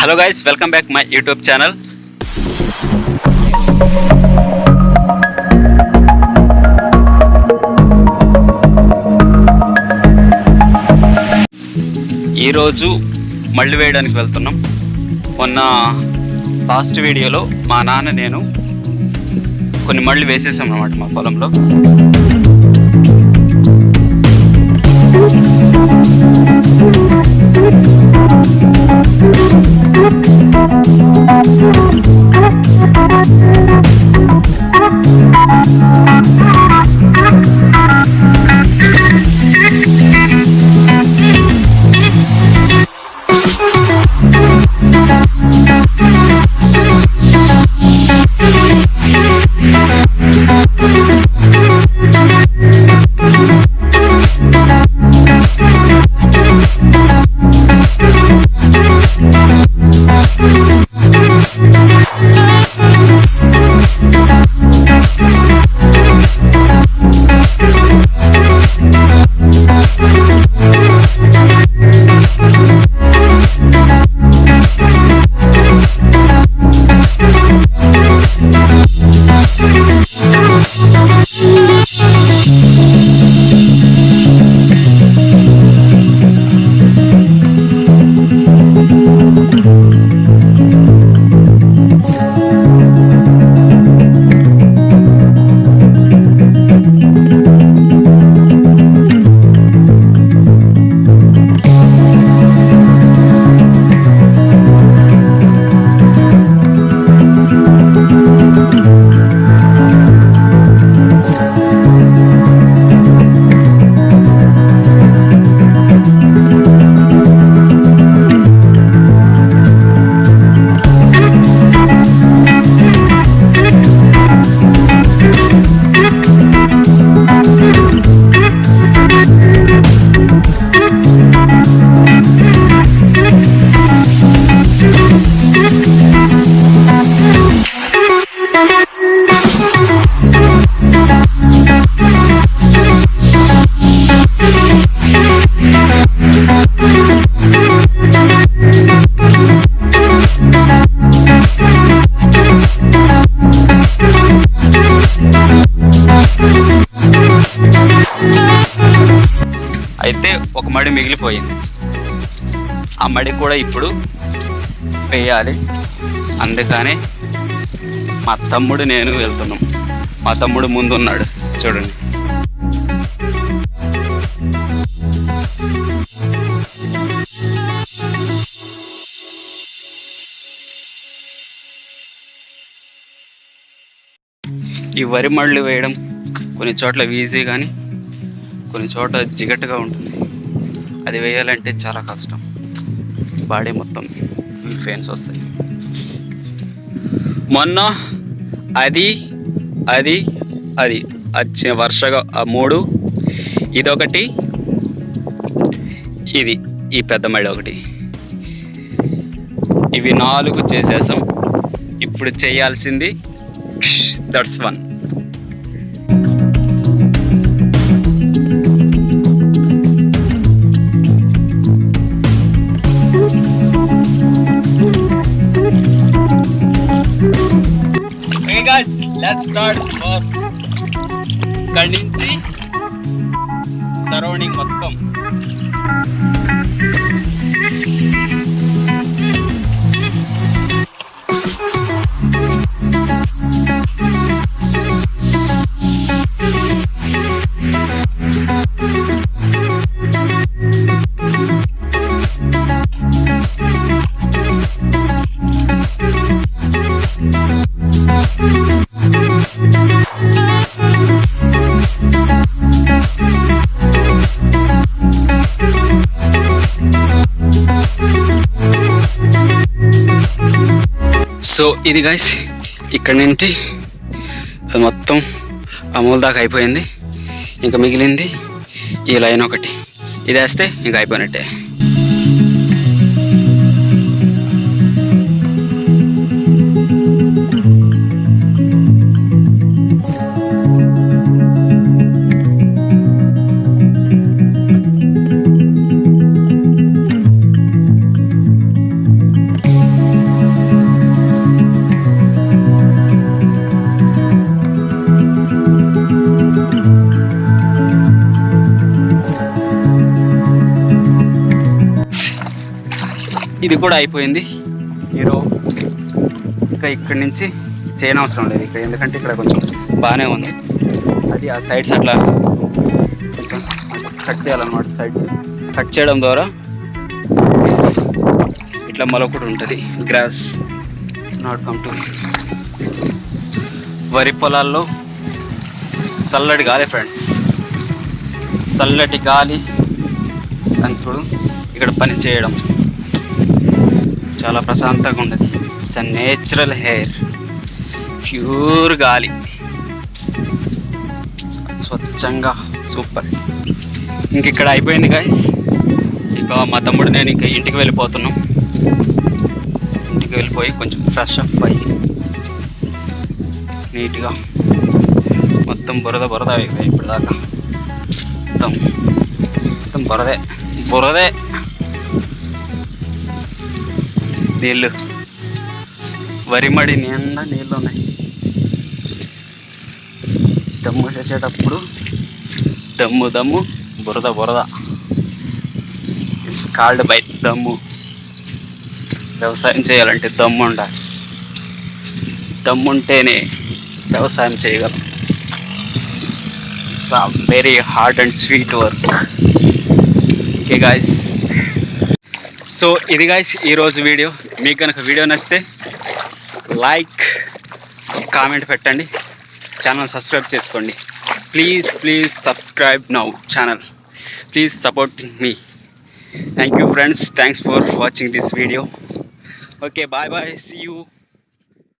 Hello guys, welcome back my YouTube channel. ఈరోజు మళ్ళీ వేయడానికి వెళ్తున్నాం. మొన్న లాస్ట్ వీడియోలో మా నాన్న నేను కొన్ని మళ్ళీ వేసేసాం అన్నమాట మా పొలంలో. అయితే ఒక మడి మిగిలిపోయింది. ఆ మడి కూడా ఇప్పుడు వేయాలి. అందుకని మా తమ్ముడు నేను వెళ్తున్నాం. మా తమ్ముడు ముందున్నాడు, చూడండి. ఈ వరి మళ్ళు వేయడం కొన్ని చోట్ల ఈజీ కానీ కొన్ని చోట్ల జిగట్టుగా ఉంటుంది. అది వేయాలంటే చాలా కష్టం. బాడీ మొత్తం ఫెయిన్స్ వస్తాయి. మొన్న అది వచ్చిన వర్షగా ఆ మూడు, ఇదొకటి, ఇది ఈ పెద్ద మడి ఒకటి, ఇవి 4 చేసేసాం. ఇప్పుడు చేయాల్సింది దట్స్ 1. Let's start work. ఇక్కడి నుంచి సరౌండింగ్ మొత్తం సో ఇది గైస్, ఇక్కడ నుంచి అది మొత్తం అమూల్ దాకా అయిపోయింది. ఇంకా మిగిలింది ఈ లైన్ ఒకటి. ఇది వేస్తే ఇంకా అయిపోయినట్టే. ఇది కూడా అయిపోయింది. మీరు ఇంకా ఇక్కడి నుంచి చేయనవసరం లేదు ఇక్కడ, ఎందుకంటే ఇక్కడ కొంచెం బాగానే ఉంది. అది ఆ సైడ్స్ అట్లా కొంచెం కట్ చేయాలన్నమాట. సైడ్స్ కట్ చేయడం ద్వారా ఇట్లా మరొకటి ఉంటుంది. Gross not come to worry పొలాల్లో చల్లటి గాలి ఫ్రెండ్స్, చల్లటి గాలి అంచుడు ఇక్కడ పని చేయడం చాలా ప్రశాంతంగా ఉండదు. It's a natural hair, pure గాలి, స్వచ్ఛంగా సూపర్. ఇంక ఇక్కడ అయిపోయింది గైస్. ఇక మా తమ్ముడు నేను ఇంకా ఇంటికి వెళ్ళిపోతున్నాం. ఇంటికి వెళ్ళిపోయి కొంచెం ఫ్రెష్ అప్ అయ్యి నీట్గా మొత్తం బురద బురద అయిపోయి ఇప్పుడు దాకా మొత్తం మొత్తం బురదే బురదే. నీళ్ళు వరిమడి నిండా నీళ్ళు ఉన్నాయి. దమ్ము చేసేటప్పుడు దమ్ము దమ్ము, బురద బురద. ఇట్స్ కాల్డ్ బై దమ్ము. వ్యవసాయం చేయాలంటే దమ్ము ఉండాలి. దమ్ముంటేనే వ్యవసాయం చేయగలం. It's very hard and sweet work. Okay guys, so ఇది గాయస్ ఈరోజు వీడియో. మీకు కనుక వీడియో నచ్చితే లైక్, కామెంట్ పెట్టండి, ఛానల్ సబ్స్క్రైబ్ చేసుకోండి. Please subscribe now channel. Please support me. Thank you friends, thanks for watching this video. Okay, bye bye, see you.